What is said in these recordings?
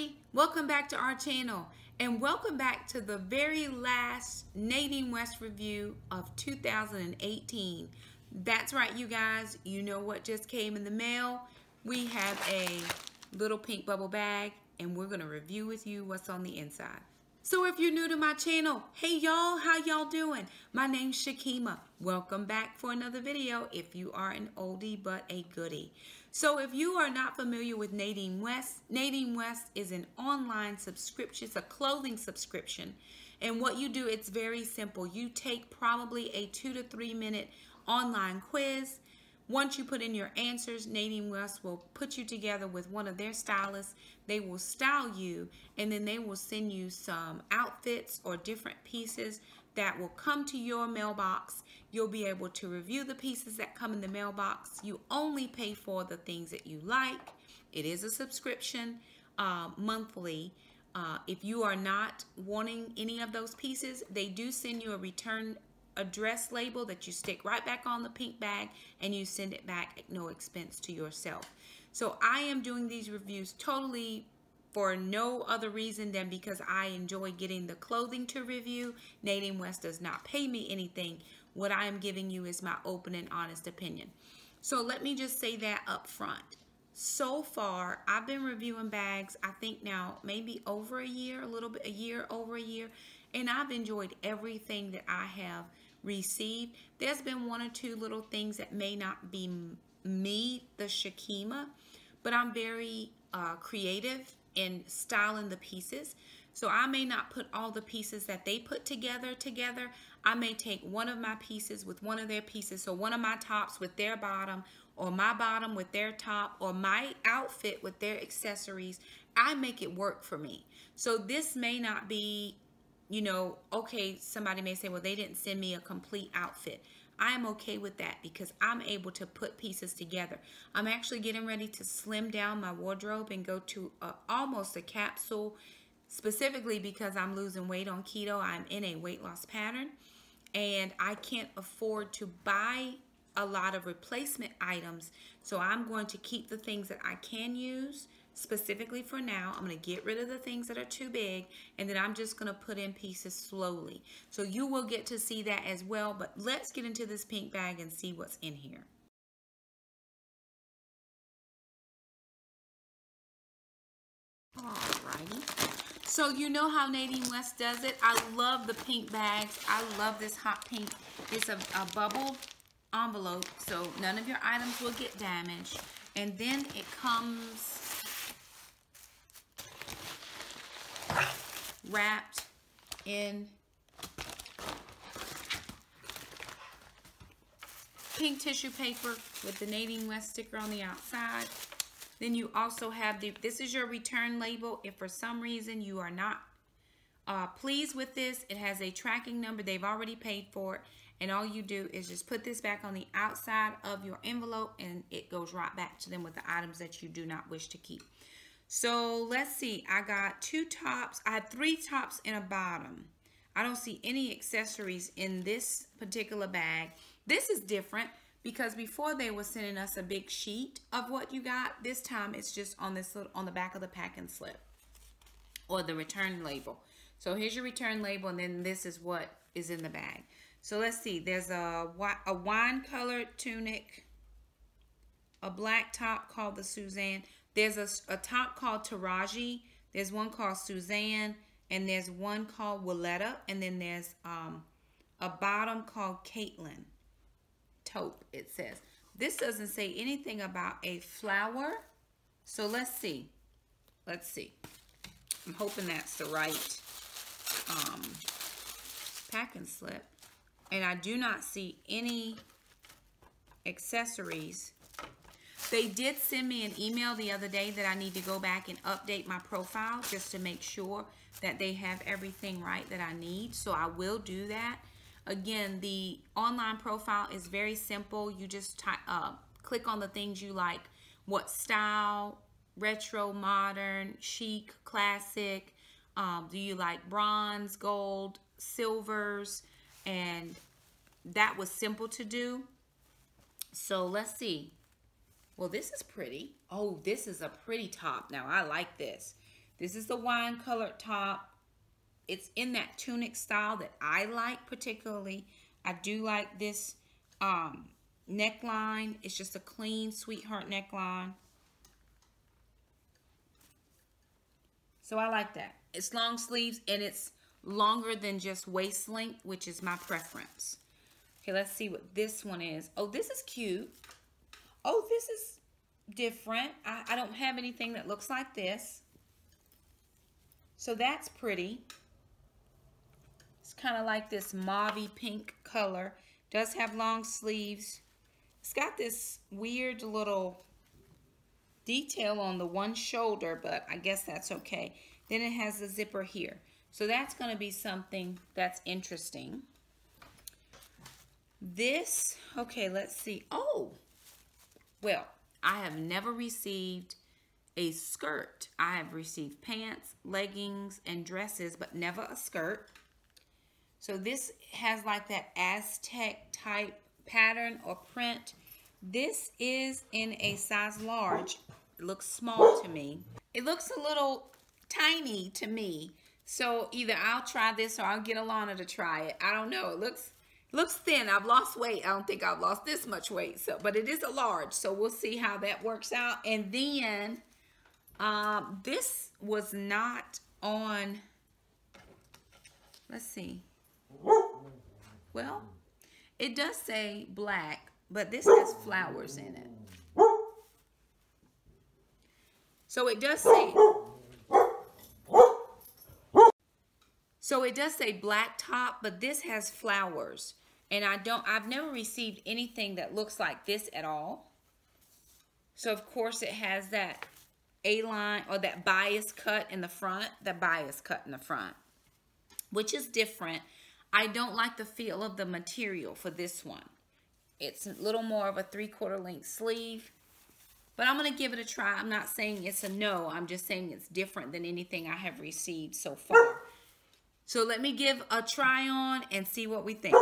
everybody, welcome back to our channel and welcome back to the very last Nadine West review of 2018. That's right, you guys, you know what just came in the mail. We have a little pink bubble bag and we're going to review with you what's on the inside. So if you're new to my channel, hey y'all, how y'all doing? My name's Shakema. Welcome back for another video if you are an oldie but a goodie. So if you are not familiar with Nadine West is an online subscription. It's a clothing subscription. And what you do, it's very simple. You take probably a 2 to 3 minute online quiz. Once you put in your answers, Nadine West will put you together with one of their stylists. They will style you, and then they will send you some outfits or different pieces that will come to your mailbox. You'll be able to review the pieces that come in the mailbox. You only pay for the things that you like. It is a subscription monthly. If you are not wanting any of those pieces, they do send you a return address label that you stick right back on the pink bag and you send it back at no expense to yourself. So I am doing these reviews totally for no other reason than because I enjoy getting the clothing to review. Nadine West does not pay me anything. What I am giving you is my open and honest opinion. So let me just say that up front. So far, I've been reviewing bags, I think now maybe over a year, over a year, and I've enjoyed everything that I have received. There's been one or two little things that may not be me, the Shakema, but I'm very creative in styling the pieces. So I may not put all the pieces that they put together. I may take one of my pieces with one of their pieces. So one of my tops with their bottom, or my bottom with their top, or my outfit with their accessories. I make it work for me. So this may not be, you know, okay, somebody may say, well, they didn't send me a complete outfit. I'm okay with that because I'm able to put pieces together. I'm actually getting ready to slim down my wardrobe and go to almost a capsule, specifically because I'm losing weight on keto. I'm in a weight loss pattern and I can't afford to buy a lot of replacement items. So I'm going to keep the things that I can use specifically for now. I'm going to get rid of the things that are too big, and then I'm just going to put in pieces slowly. So you will get to see that as well, but let's get into this pink bag and see what's in here. Alrighty. So you know how Nadine West does it. I love the pink bags. I love this hot pink. It's a bubble envelope, so none of your items will get damaged. And then it comes wrapped in pink tissue paper with the Nadine West sticker on the outside. Then you also have this is your return label. If for some reason you are not pleased with this, it has a tracking number. They've already paid for it. And all you do is just put this back on the outside of your envelope and it goes right back to them with the items that you do not wish to keep. So let's see, I got 2 tops. I had 3 tops and a bottom. I don't see any accessories in this particular bag. This is different because before they were sending us a big sheet of what you got. This time it's just on this little, on the back of the packing slip or the return label. So here's your return label and then this is what is in the bag. So let's see, there's a wine-colored tunic, a black top called the Suzanne. There's a top called Taraji. There's one called Suzanne, and there's one called Willetta, and then there's a bottom called Caitlin. Taupe, it says. This doesn't say anything about a flower, so let's see. Let's see. I'm hoping that's the right packing slip. And I do not see any accessories. They did send me an email the other day that I need to go back and update my profile just to make sure that they have everything right that I need. So I will do that. Again, the online profile is very simple. You just click on the things you like. What style, retro, modern, chic, classic. Do you like bronze, gold, silvers? And that was simple to do. So let's see. Well, this is pretty. Oh, this is a pretty top. Now, I like this. This is the wine colored top. It's in that tunic style that I like particularly. I do like this neckline. It's just a clean sweetheart neckline. So I like that. It's long sleeves and it's longer than just waist length, which is my preference. Okay, let's see what this one is. Oh, this is cute. Oh, this is different. I don't have anything that looks like this. So that's pretty. It's kind of like this mauve-y pink color. Does have long sleeves. It's got this weird little detail on the one shoulder, but I guess that's okay. Then it has a zipper here. So that's going to be something that's interesting. This, okay, let's see. Oh, well, I have never received a skirt. I have received pants, leggings, and dresses, but never a skirt. So this has like that Aztec type pattern or print. This is in a size large. It looks small to me. It looks a little tiny to me. So either I'll try this or I'll get Alana to try it. I don't know. It looks thin. I've lost weight. I don't think I've lost this much weight. So, but it is a large. So we'll see how that works out. And then this was not on. Let's see. Well, it does say black, but this has flowers in it. So it does say. So it does say black top, but this has flowers. And I've never received anything that looks like this at all. So of course it has that A-line or that bias cut in the front, which is different. I don't like the feel of the material for this one. It's a little more of a 3/4 length sleeve, but I'm going to give it a try. I'm not saying it's a no. I'm just saying it's different than anything I have received so far. So let me give a try on and see what we think.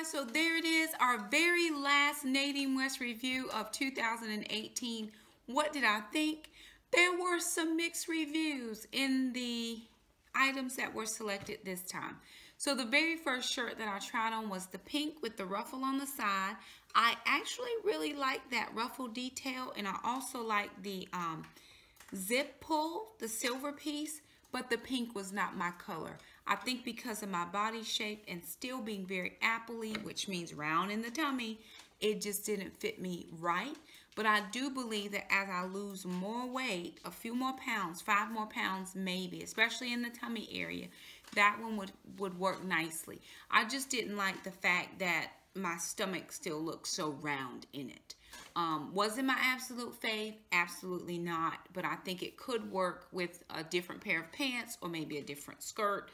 So there it is, our very last Nadine West review of 2018. What did I think? There were some mixed reviews in the items that were selected this time. So the very first shirt that I tried on was the pink with the ruffle on the side. I actually really like that ruffle detail, and I also like the zip pull, the silver piece, but the pink was not my color. I think because of my body shape and still being very apple-y, which means round in the tummy, it just didn't fit me right. But I do believe that as I lose more weight, a few more pounds, 5 more pounds maybe, especially in the tummy area, that one would work nicely. I just didn't like the fact that my stomach still looked so round in it. Was it my absolute fave? Absolutely not. But I think it could work with a different pair of pants or maybe a different skirt.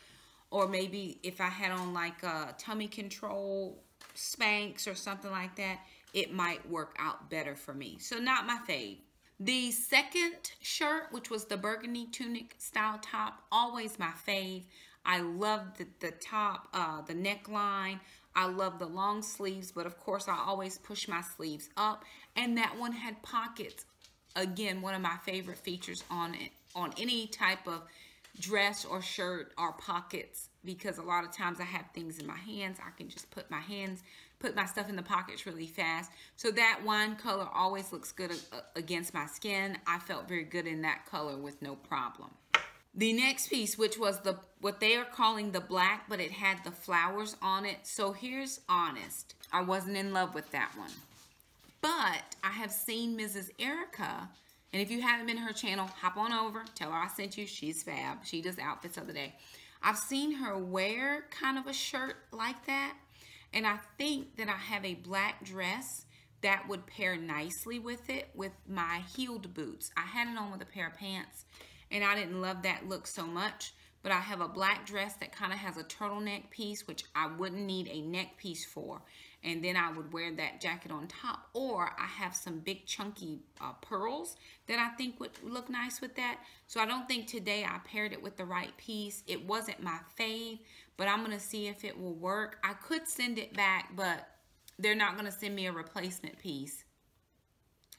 Or maybe if I had on like a tummy control Spanx or something like that, it might work out better for me. So not my fave. The second shirt, which was the burgundy tunic style top, always my fave. I love the top, the neckline. I love the long sleeves, but of course I always push my sleeves up. And that one had pockets again, one of my favorite features on it, on any type of dress or shirt, are pockets, because a lot of times I have things in my hands. I can just put my stuff in the pockets really fast. So that wine color always looks good against my skin. I felt very good in that color with no problem. The next piece, which was what they are calling the black, but it had the flowers on it. So here's honest, I wasn't in love with that one. But I have seen Mrs. Erica, and if you haven't been to her channel, hop on over, tell her I sent you. She's fab. She does outfits of the day. I've seen her wear kind of a shirt like that, and I think that I have a black dress that would pair nicely with it, with my heeled boots. I had it on with a pair of pants, and I didn't love that look so much, but I have a black dress that kind of has a turtleneck piece, which I wouldn't need a neck piece for. And then I would wear that jacket on top. Or I have some big chunky pearls that I think would look nice with that. So I don't think today I paired it with the right piece. It wasn't my fave, but I'm going to see if it will work. I could send it back, but they're not going to send me a replacement piece.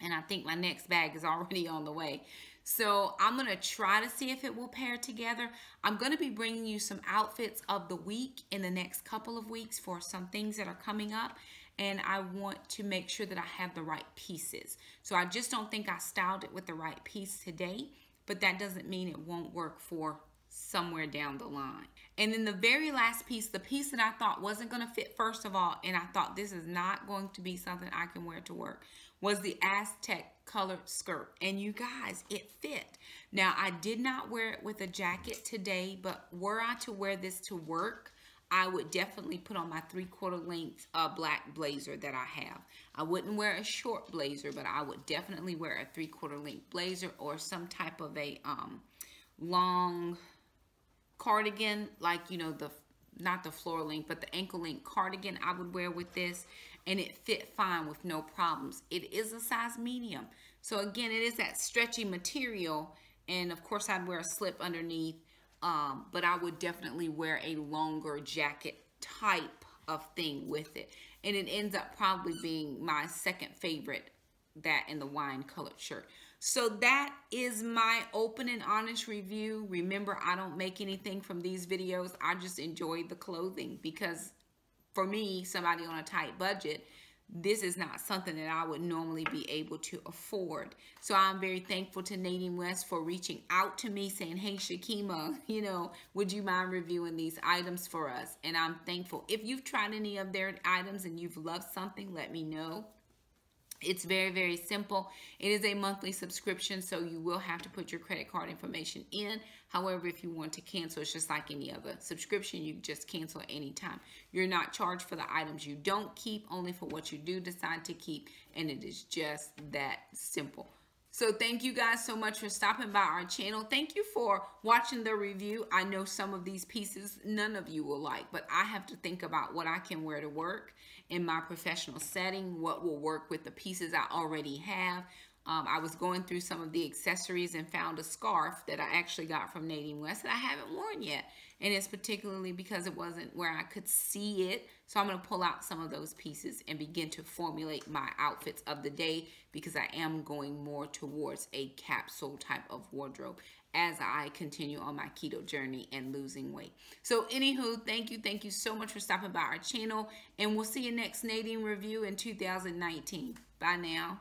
And I think my next bag is already on the way. So I'm going to try to see if it will pair together. I'm going to be bringing you some outfits of the week in the next couple of weeks for some things that are coming up. And I want to make sure that I have the right pieces. So I just don't think I styled it with the right piece today. But that doesn't mean it won't work for somewhere down the line. And then the very last piece, the piece that I thought wasn't going to fit first of all, and I thought this is not going to be something I can wear to work, was the Aztec colored skirt. And you guys, it fit. Now, I did not wear it with a jacket today, but were I to wear this to work, I would definitely put on my 3/4 length black blazer that I have. I wouldn't wear a short blazer, but I would definitely wear a 3/4 length blazer or some type of a long cardigan, like, you know, not the floor length, but the ankle length cardigan I would wear with this, and it fit fine with no problems. It is a size medium. So again, it is that stretchy material, and of course I'd wear a slip underneath, but I would definitely wear a longer jacket type of thing with it. And it ends up probably being my second favorite, that and the wine colored shirt. So that is my open and honest review. Remember, I don't make anything from these videos. I just enjoy the clothing, because for me, somebody on a tight budget, this is not something that I would normally be able to afford. So I'm very thankful to Nadine West for reaching out to me saying, hey, Shakema, you know, would you mind reviewing these items for us? And I'm thankful. If you've tried any of their items and you've loved something, let me know. It's very, very simple. It is a monthly subscription, so you will have to put your credit card information in. However, if you want to cancel, it's just like any other subscription. You just cancel at any time. You're not charged for the items you don't keep, only for what you do decide to keep, and it is just that simple. So thank you guys so much for stopping by our channel. Thank you for watching the review. I know some of these pieces none of you will like, but I have to think about what I can wear to work in my professional setting, what will work with the pieces I already have. I was going through some of the accessories and found a scarf that I actually got from Nadine West that I haven't worn yet. And it's particularly because it wasn't where I could see it. So I'm going to pull out some of those pieces and begin to formulate my outfits of the day, because I am going more towards a capsule type of wardrobe as I continue on my keto journey and losing weight. So anywho, thank you so much for stopping by our channel, and we'll see you next Nadine review in 2019. Bye now.